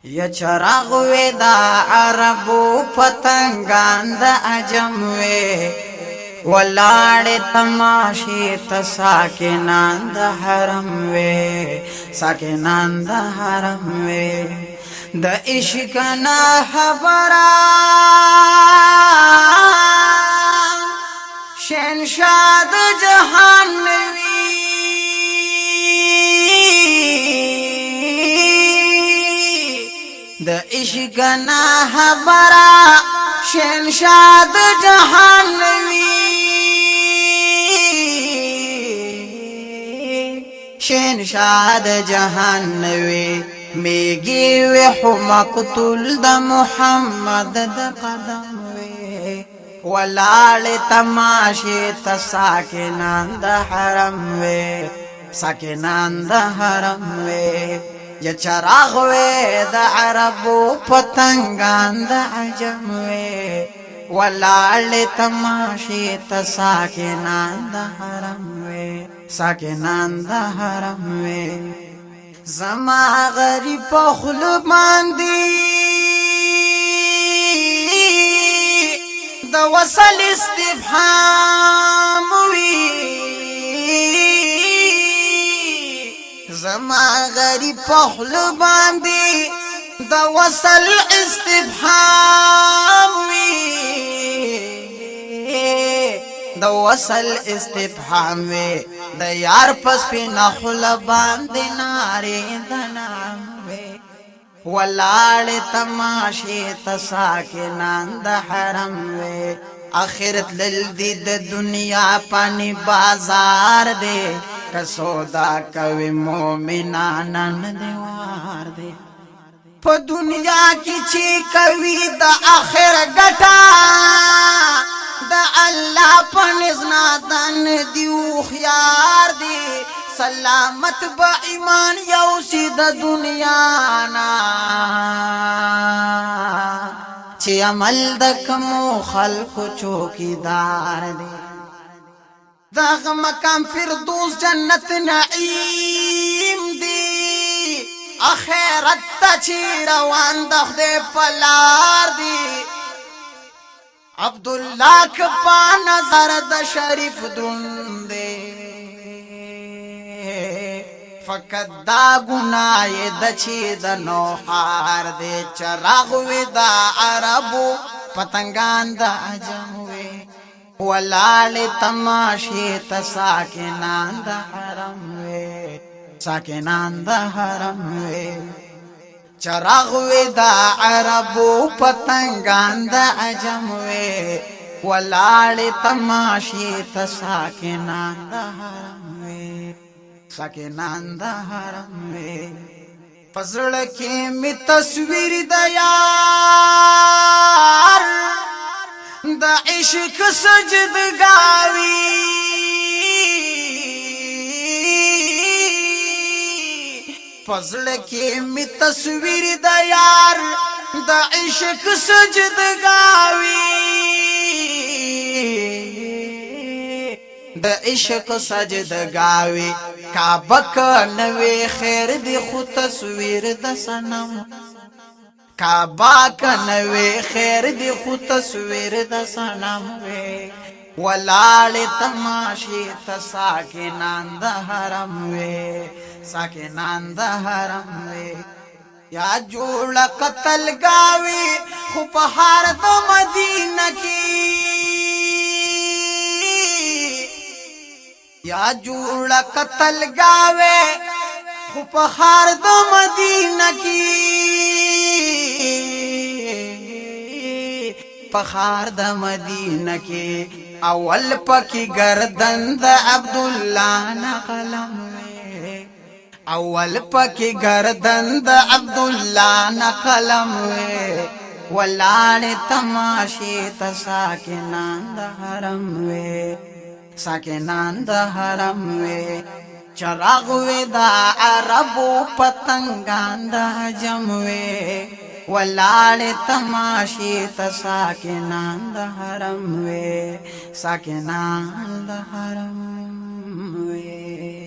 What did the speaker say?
یا چراغ وی دا عربو پتنگان دا عجم وی ولاړ تماشی تساکنان دا حرم وی ساکنان دا حرم وی دا عشقنا حبرا شنشاد جہان وی دا عشقنا حبرا شنشاد جہان وی شنشاد جہان وی میگی وی مقتول دا محمد دا قدم وی ولال تماشی تساکنان دا حرم وی ساکنان دا حرم وی یا چراغ وی دا عربو پتنگان دا عجم وی ولال تماشی تساکنان دا حرم وی ساکنان دا حرم وی زما غریب پخلو ماندی دا وصل استفحام وی زما غریب پخلو باندی دا وصل استفحام وی دا وصل استفحام وی دا یار پس پی نخل باندی ناری دنام وی ولاړ تماشی تساکنان دا حرم وی آخرت للدی دا دنیا پانی بازار دے کسودا کوي مومنانن دیوار دی په دنیا کی چی کوي د اخر ګټا د الله په نزنا دن دیو خيار دی سلامت با ایمان یو سی د دنیا نا چی عمل د کمو خلق چوکیدار دی داغ مقام فردوس جنت نعیم دی اخیرت تا چی روان د خدای پلار دی عبداللہ کپا نظر د شریف دون دی فقط دا گناہ د چی د نوحار دی چراغ وی دا عربو پتنگان دا عجم وی ولال تماشی تساکنان دا حرم وی ساکنان دا حرم وی چراغ وی دا عربو پتنگان دا عجم وی ولال تماشی تساکنان دا حرم وی ساکنان دا حرم وی پزړه کې می تصویر د یار د عشق سجدگاوی پزړه کې می تصویر د یار د عشق سجدگاوی د عشق سجدگاوی کعبه کنوي خیر دی خو تصویر د صنم کعبه کنوي خیر دی خو تصویر د صنم وی ولال تماشی تساکنان د حرم وی ساکنان د حرم وی یا جوړ قتل گاوی خو په هر د مدینه کې یا جوړ قتل گاوی خو په هر د مدینه کې پخار د مدینه کې اول پکی گردن د عبدالله نقلم وی اول پکی گردن د عبدالله نقلم وی ولاړ تماشی تساکنان د حرم وی ساکنان د حرم وی چراغ وی دا عربو پتنگان د عجم وی ولال تماشی تساکنان د حرم وی ساکنان د حرم وی